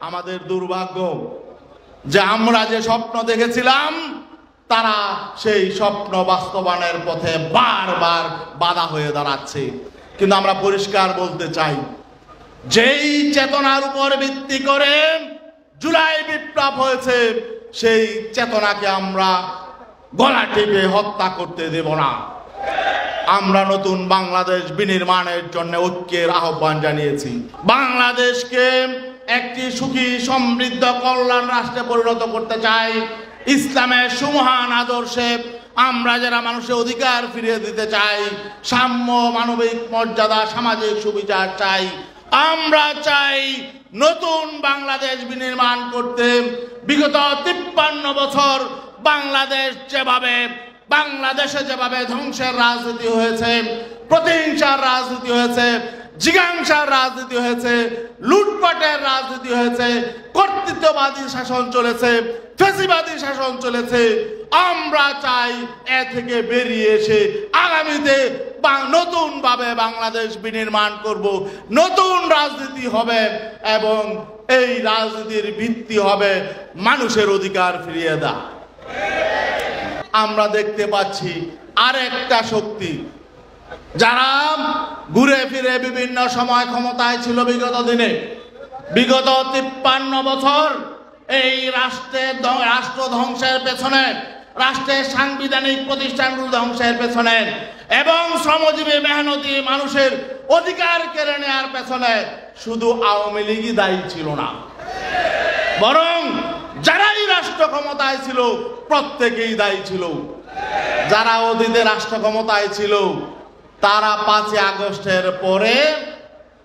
আমাদের দুর্ভাগ্য যে আমরা যে স্বপ্ন দেখেছিলাম তারা সেই স্বপ্ন বাস্তবায়নের পথে বারবার বাধা হয়ে দাঁড়াচ্ছে। কিন্তু আমরা পরিষ্কার বলতে চাই, যেই চেতনার উপর ভিত্তি করে জুলাই বিপ্লব হয়েছে সেই চেতনাকে আমরা গলা টিপে হত্যা করতে দেব না। আমরা নতুন বাংলাদেশ বিনির্মাণের জন্য ঐক্যের আহ্বান জানিয়েছি। বাংলাদেশকে একটি সুখী সমৃদ্ধ কল্যাণ রাষ্ট্রে পরিণত করতে চাই। ইসলামের সুমহান আদর্শে আমরা যারা মানুষের অধিকার ফিরিয়ে দিতে চাই, সাম্য, মানবিক মর্যাদা, সামাজিক সুবিচার চাই। আমরা চাই নতুন বাংলাদেশ বিনির্মাণ করতে। বিগত 53 বছর বাংলাদেশে যেভাবে ধ্বংসের রাজনীতি হয়েছে, প্রতিহিংসার রাজনীতি হয়েছে, জিজ্ঞাসার রাজনীতি হয়েছে, লুটপাটের রাজনীতি হয়েছে, কর্তৃত্ববাদী শাসন চলেছে, ফ্যাসিবাদী শাসন চলেছে, আমরা চাই এ থেকে বেরিয়ে এসে আগামীতে নতুন ভাবে বাংলাদেশ বিনির্মাণ করব। নতুন রাজনীতি হবে এবং এই রাজনীতির ভিত্তি হবে মানুষের অধিকার ফিরিয়ে দেওয়া। আমরা দেখতে পাচ্ছি আরেকটা শক্তি যারা ঘুরে ফিরে বিভিন্ন সময় ক্ষমতায় ছিল বিগত 53 বছর এই রাষ্ট্র ধ্বংসের পেছনে, রাষ্ট্রের সাংবিধানিক প্রতিষ্ঠানগুলো ধ্বংসের পেছনে এবং শ্রমজীবী মেহনতি মানুষের অধিকার কেড়ে নেওয়ার পেছনে শুধু আওয়ামী লীগই দায়ী ছিল না, বরং যারাই রাষ্ট্র ক্ষমতায় ছিল প্রত্যেকেই দায়ী ছিল। যারা অতীতে রাষ্ট্র ক্ষমতায় ছিল তারা 5 আগস্টের পরে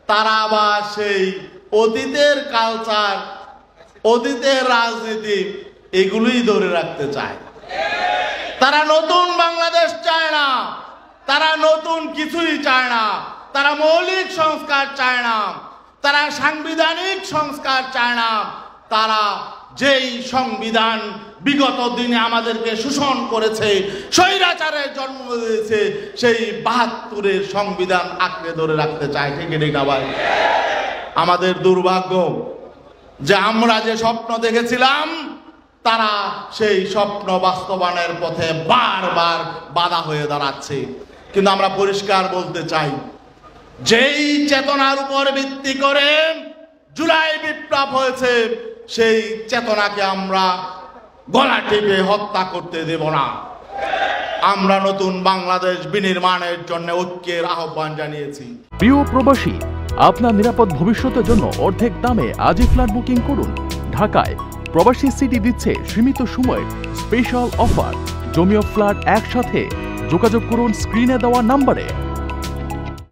তারা আবার সেই অতীতের কালচার, অতীতের রাজনীতি এগুলোই ধরে রাখতে চায়। তারা নতুন বাংলাদেশ চায় না, তারা নতুন কিছুই চায় না, তারা মৌলিক সংস্কার চায় না, তারা সাংবিধানিক সংস্কার চায় না। তারা যেই সংবিধান বিগত দিনে আমাদেরকে শোষণ করেছে, স্বৈরাচারের জন্ম দিয়েছে, সেই 72-এর সংবিধান আঁকড়ে ধরে রাখতে চায়। ঠিক না ভাই? আমাদের দুর্ভাগ্য যে আমরা যে স্বপ্ন দেখেছিলাম তারা সেই স্বপ্ন বাস্তবায়নের পথে বারবার বাধা হয়ে দাঁড়াচ্ছে। কিন্তু আমরা পরিষ্কার বলতে চাই, যেই চেতনার উপর ভিত্তি করে জুলাই বিপ্লব হয়েছে সেই চেতনাকে আমরা গলা টিপে হত্যা করতে দেব না। আমরা নতুন বাংলাদেশ বিনির্মাণের জন্য ঐক্যের আহ্বান জানিয়েছি। প্রিয় প্রবাসী, আপনার নিরাপদ ভবিষ্যতের জন্য অর্ধেক দামে আজই ফ্ল্যাট বুকিং করুন। ঢাকায় প্রবাসী সিটি দিচ্ছে সীমিত সময়ের স্পেশাল অফার। জমি ও ফ্ল্যাট একসাথে। যোগাযোগ করুন স্ক্রিনে দেওয়া নম্বরে।